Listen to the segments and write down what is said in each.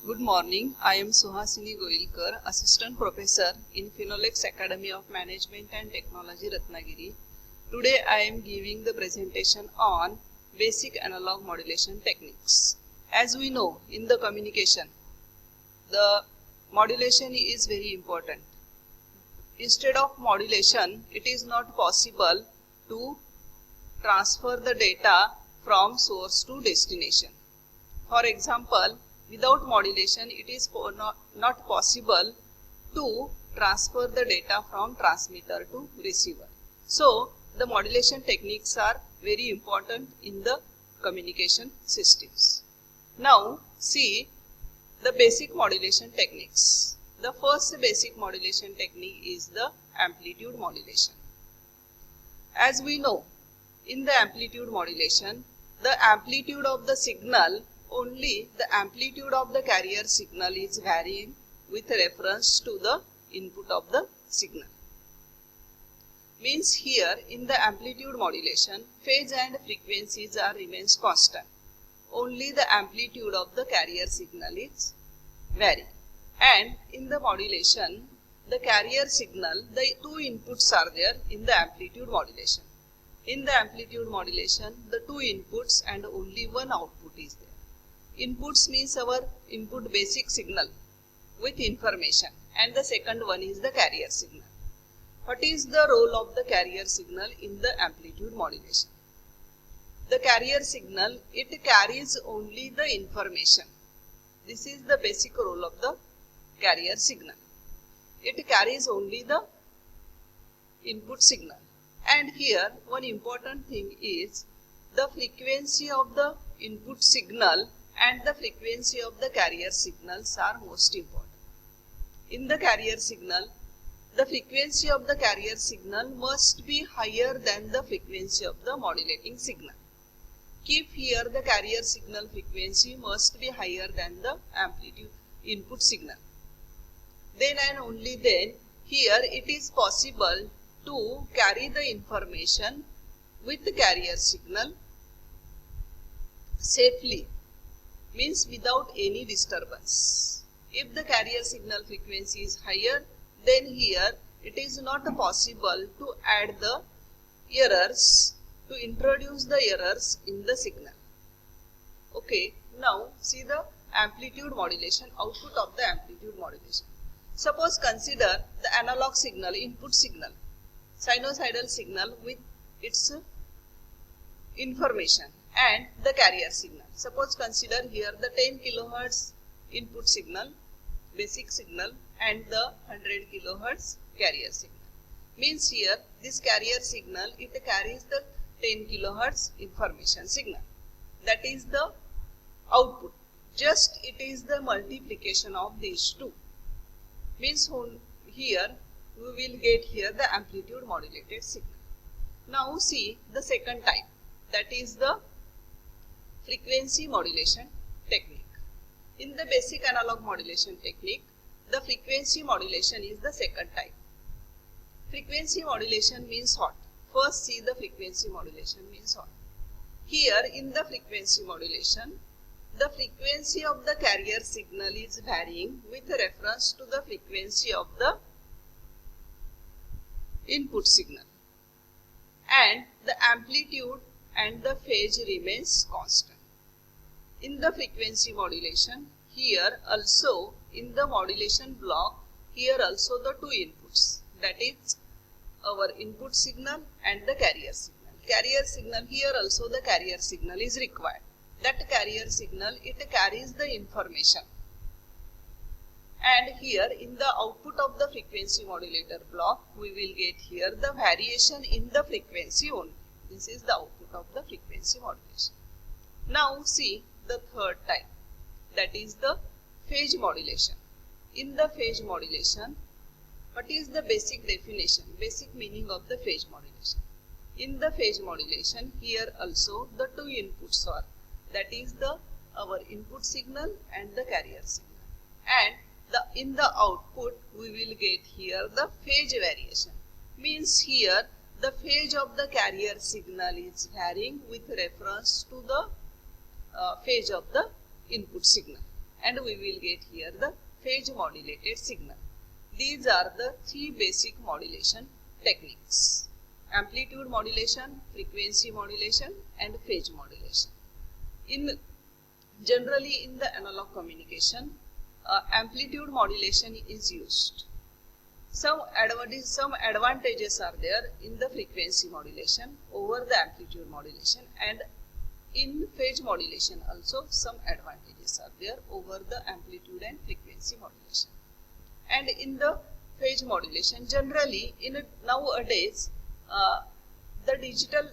Good morning. I am Suhasini Goilkar, Assistant Professor in Phenolics Academy of Management and Technology, Ratnagiri. Today I am giving the presentation on basic analog modulation techniques. As we know, in the communication, the modulation is very important. Instead of modulation, it is not possible to transfer the data from source to destination. For example, without modulation, it is not possible to transfer the data from transmitter to receiver. So, the modulation techniques are very important in the communication systems. Now, see the basic modulation techniques. The first basic modulation technique is the amplitude modulation. As we know, in the amplitude modulation, the amplitude of the signal, only the amplitude of the carrier signal is varying with reference to the input of the signal. Means here in the amplitude modulation, phase and frequencies remains constant. Only the amplitude of the carrier signal is varying. And in the modulation, the carrier signal, the two inputs are there in the amplitude modulation. In the amplitude modulation, the two inputs and only one output is there. Inputs means our input basic signal with information, and the second one is the carrier signal. What is the role of the carrier signal in the amplitude modulation? The carrier signal, it carries only the information. This is the basic role of the carrier signal. It carries only the input signal. And here one important thing is the frequency of the input signal and the frequency of the carrier signals are most important. In the carrier signal, the frequency of the carrier signal must be higher than the frequency of the modulating signal. Keep here the carrier signal frequency must be higher than the amplitude input signal. Then and only then here it is possible to carry the information with the carrier signal safely, means without any disturbance. If the carrier signal frequency is higher, then here it is not possible to add the errors, to introduce the errors in the signal. Okay, now see the amplitude modulation, output of the amplitude modulation. Suppose consider the analog signal, input signal, sinusoidal signal with its information and the carrier signal. Suppose consider here the 10 kilohertz input signal, basic signal, and the 100 kilohertz carrier signal. Means here this carrier signal, it carries the 10 kilohertz information signal. That is the output. Just it is the multiplication of these two. Means here we will get here the amplitude modulated signal. Now see the second type, that is the frequency modulation technique. In the basic analog modulation technique, the frequency modulation is the second type. Frequency modulation means what? First see the frequency modulation means what? Here in the frequency modulation, the frequency of the carrier signal is varying with reference to the frequency of the input signal, and the amplitude and the phase remains constant. In the frequency modulation, here also in the modulation block, here also the two inputs, that is our input signal and the carrier signal. Carrier signal, here also the carrier signal is required. That carrier signal, it carries the information. And here in the output of the frequency modulator block, we will get here the variation in the frequency only. This is the output of the frequency modulation. Now see the third type, that is the phase modulation. In the phase modulation, what is the basic definition, basic meaning of the phase modulation? In the phase modulation, here also the two inputs are, that is the our input signal and the carrier signal, and in the output we will get here the phase variation. Means here the phase of the carrier signal is varying with reference to the phase of the input signal, and we will get here the phase modulated signal. These are the three basic modulation techniques: amplitude modulation, frequency modulation, and phase modulation. Generally in the analog communication, amplitude modulation is used. Some advantages are there in the frequency modulation over the amplitude modulation, and in phase modulation also some advantages are there over the amplitude and frequency modulation. And in the phase modulation, generally nowadays the digital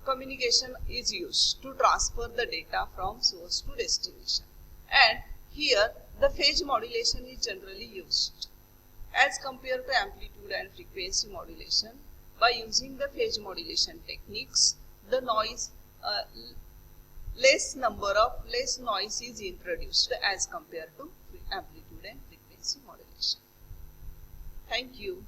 communication is used to transfer the data from source to destination, and here the phase modulation is generally used. As compared to amplitude and frequency modulation, by using the phase modulation techniques, the noise less noise is introduced as compared to amplitude and frequency modulation. Thank you.